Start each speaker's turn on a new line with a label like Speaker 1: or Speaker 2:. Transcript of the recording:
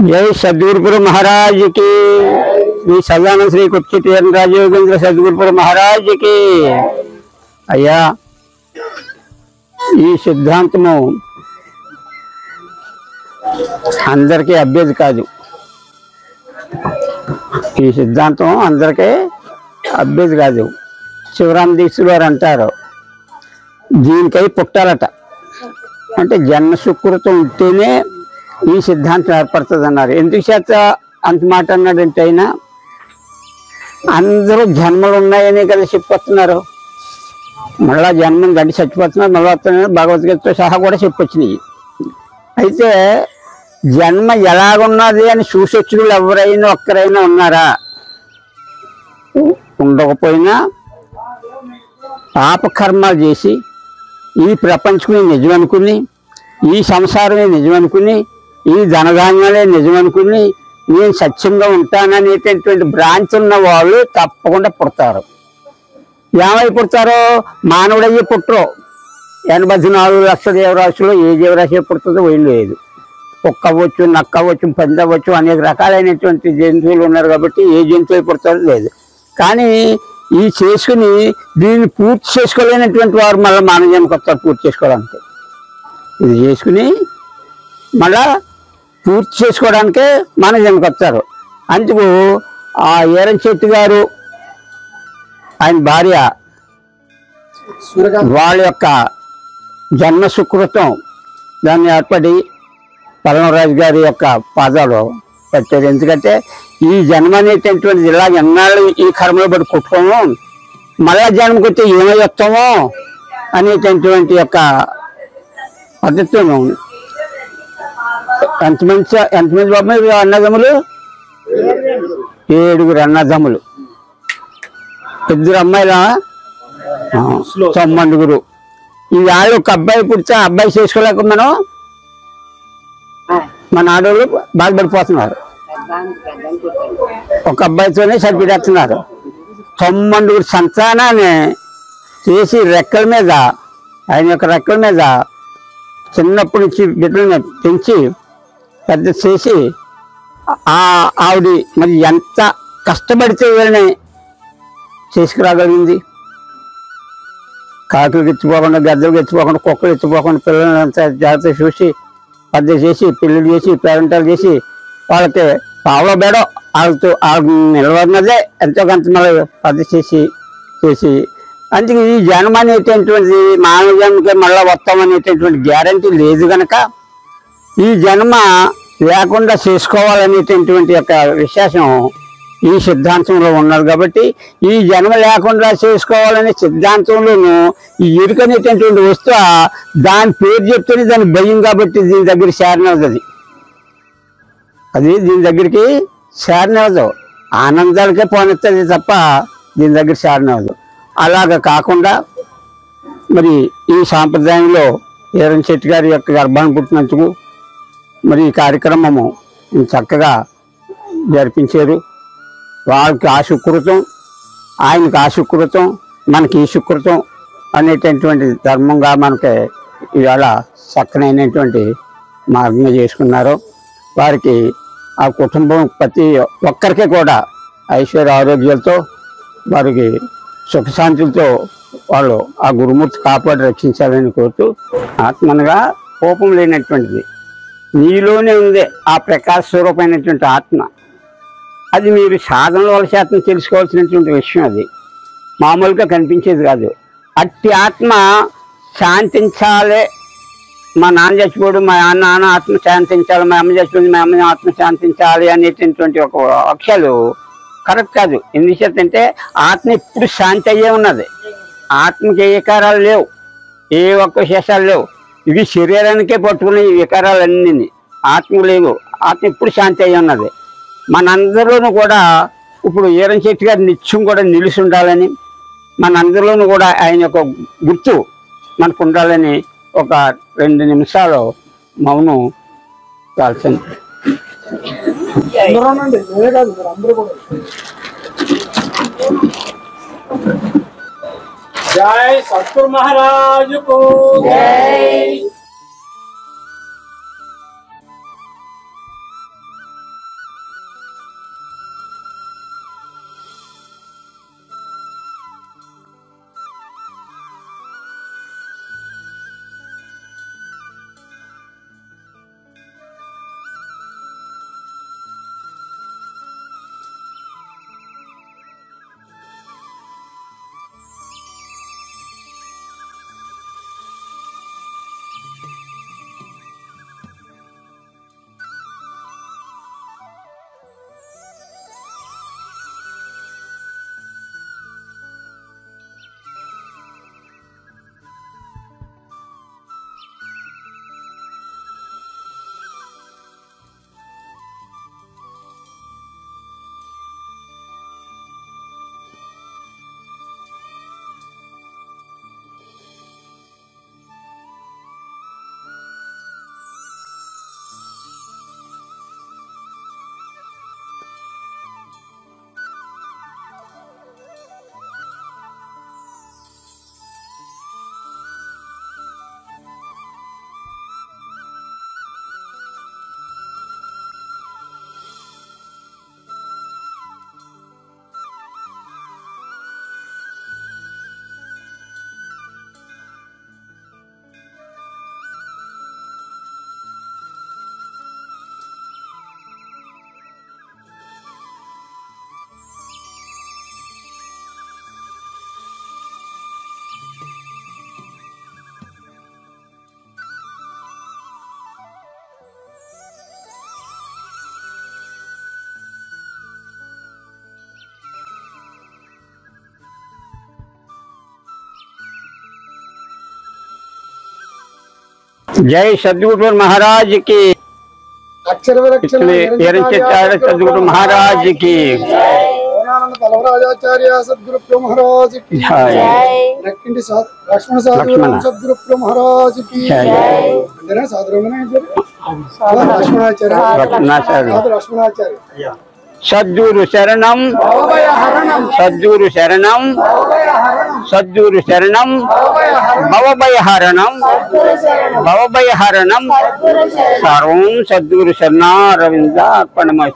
Speaker 1: जय सद्गुरुपुर महाराज की। श्री सदानंद श्री कुक्षित राजयोगेंद्र सद्गुरुपुर महाराज की। अय्या ఈ సిద్ధాంతము అందరికీ అభ్యర్థి కాదు. ఈ సిద్ధాంతం అందరికీ అభ్యర్థి కాదు. శివరామ దీక్షలు వారు అంటారు, దీనికై పుట్టాలట. అంటే జన్మ సుకృతం ఉంటేనే ఈ సిద్ధాంతం ఏర్పడుతుంది అన్నారు. ఎందుకు చేత అంత మాట అన్నాడంటే, అయినా అందరూ జన్మలు ఉన్నాయని కదా చెప్పొస్తున్నారు. మళ్ళా జన్మం గండి చచ్చిపోతున్నారు, మళ్ళీ వస్తున్నారు. భగవద్గీతతో సహా కూడా చెప్పొచ్చినాయి. అయితే జన్మ ఎలాగున్నది అని చూసొచ్చులు ఎవరైనా ఒక్కరైనా ఉన్నారా? ఉండకపోయినా పాపకర్మాలు చేసి ఈ ప్రపంచమే నిజం అనుకుని, ఈ సంసారమే నిజం అనుకుని, ఈ ధనధాన్యాలే నిజం అనుకుని నేను సత్యంగా ఉంటాననేటటువంటి భ్రాంతి ఉన్న వాళ్ళు తప్పకుండా పుడతారు. ఏమై పుడతారో? మానవుడయ్యి పుట్టరు. 84 లక్షల జీవరాశులు ఏ జీవరాశి పుడుతుందో వీళ్ళు లేదు. కుక్క అవ్వచ్చు, నక్క అవ్వచ్చు, పంది అవ్వచ్చు, అనేక రకాలైనటువంటి జంతువులు ఉన్నారు. కాబట్టి ఏ జంతువు పుడతారో లేదు. కానీ ఈ చేసుకుని దీన్ని పూర్తి చేసుకోలేనటువంటి వారు మళ్ళీ మానవ జన్మకు వస్తారు పూర్తి చేసుకోవడానికి. ఇది చేసుకుని మళ్ళా పూర్తి చేసుకోవడానికే మానవ జన్మకు వస్తారు. అందుకు ఆ ఈరంశెట్టి గారు, ఆయన భార్య, వాళ్ళ యొక్క జన్మ సుకృతం దాన్ని ఏర్పడి పలమరాజు గారి యొక్క పాదాలు పెట్టారు. ఎందుకంటే ఈ జన్మ అనేటటువంటిది ఇలా ఎన్నాళ్ళు ఈ కర్మలో పడి కుట్టుకోము, మళ్ళా జన్మకు వస్తే ఏమై వస్తామో అనేటటువంటి యొక్క పద్ధతిను. ఎంతమంది బాబు అన్నదమ్ములు? 7 అన్నదమ్ములు, 2 అమ్మాయిల 9. ఈ వాళ్ళు ఒక అబ్బాయి పుడితే అబ్బాయి చేసుకోలేక మన ఆడవాళ్ళు బాధపడిపోతున్నారు. ఒక అబ్బాయితోనే సరిపెడుతున్నారు. 9 సంతానాన్ని చేసి రెక్కల మీద, ఆయన యొక్క రెక్కల మీద చిన్నప్పటి నుంచి బిడ్డల్ని పెంచి పెద్ద చేసి ఆవిడ మరి ఎంత కష్టపడితే వీళ్ళని చేసుకురాగలిగింది. కాకులు ఎత్తిపోకుండా, గద్దలు ఎత్తిపోకుండా, కుక్కలు ఎత్తిపోకుండా పిల్లల్ని అంతా జాగ్రత్త చూసి పెద్ద చేసి పెళ్ళిళ్ళు చేసి పేరెంటాలు చేసి వాళ్ళకి పావులో బేడో వాళ్ళతో నిలబడినదే ఎంతో కొంత మళ్ళీ పెద్ద చేసి అందుకే ఈ జన్మ అనేటటువంటిది మానవ జన్మకి మళ్ళీ వస్తామనేటటువంటి గ్యారంటీ లేదు కనుక ఈ జన్మ లేకుండా చేసుకోవాలనేటటువంటి యొక్క విశ్వాసం ఈ సిద్ధాంతంలో ఉన్నారు. కాబట్టి ఈ జన్మ లేకుండా చేసుకోవాలనే సిద్ధాంతంలోనూ ఈ ఎరుకనేటటువంటి వస్తువు దాని పేరు చెప్తేనే దాని భయం. కాబట్టి దీని దగ్గర చేరనివ్వదు. అది దీని దగ్గరికి చేరనివ్వదు. ఆనందాలకే పోనిస్తుంది తప్ప దీని దగ్గర చేరనివ్వదు. అలాగ కాకుండా మరి ఈ సాంప్రదాయంలో ఈరంశెట్టి గారి యొక్క గర్భాన్ని పుట్టినందుకు మరి ఈ కార్యక్రమము చక్కగా జరిపించారు. వాళ్ళకి ఆ సుకృతం, ఆయనకి ఆ సుకృతం, మనకి ఈ సుకృతం అనేటటువంటి ధర్మంగా మనకి ఇవాళ చక్కనైనటువంటి మార్గంగా చేసుకున్నారు. వారికి ఆ కుటుంబం ప్రతి ఒక్కరికి కూడా ఐశ్వర్య ఆరోగ్యాలతో, వారికి సుఖశాంతులతో వాళ్ళు ఆ గురుమూర్తి కాపాడి రక్షించాలని కోరుతూ, ఆత్మనగా కోపం లేనటువంటిది నీలోనే ఉంది ఆ ప్రకాశ స్వరూపమైనటువంటి ఆత్మ. అది మీరు సాధనల వల్ల శాతం తెలుసుకోవాల్సినటువంటి విషయం. అది మామూలుగా కనిపించేది కాదు. అట్టి ఆత్మ శాంతించాలి. మా నాన్న చచ్చిపోడు, మా నాన్న ఆత్మ శాంతించాలి, మా అమ్మ చచ్చిపోయింది, మా అమ్మ ఆత్మ శాంతించాలి అనేటటువంటి ఒక అక్షరాలు కరెక్ట్ కాదు. ఎందుచేతంటే ఆత్మ ఇప్పుడు శాంతి అయ్యే ఉన్నది. ఆత్మకి ఏ వికారాలు లేవు, ఏ ఒక్క విశేషాలు లేవు. ఇవి శరీరానికే పట్టుకునే ఈ వికారాలన్నీ. ఆత్మ లేవు. ఆత్మ ఇప్పుడు శాంతి అయ్యి ఉన్నది. మనందరిలోనూ కూడా ఇప్పుడు ఈరంశెట్టి గారు నిత్యం కూడా నిలిచి ఉండాలని, మనందరిలోనూ కూడా ఆయన యొక్క గుర్తు మనకు ఉండాలని ఒక 2 నిమిషాలు మౌనం చాల్సింది.
Speaker 2: जय सतगुरु महाराज को जय।
Speaker 1: జై సద్గురు మహారాజ్ కి
Speaker 3: అక్షర విలక్షణ
Speaker 1: సద్గురు మహారాజ్ కి
Speaker 3: బలవరాజాచార్య సద్గురు మహారాజ్ కి నక్కింటి లక్ష్మణ సాధురామ సద్గురు మహారాజ్ కి అందరూ సాధురామనే లక్ష్మణాచార్య
Speaker 1: సద్గురు శరణం సద్గురు శరణం సద్గురు శరణం భవభయహరణం భవభయహరణం సర్వం సద్గురు శరణారవింద అర్పణమస్తు.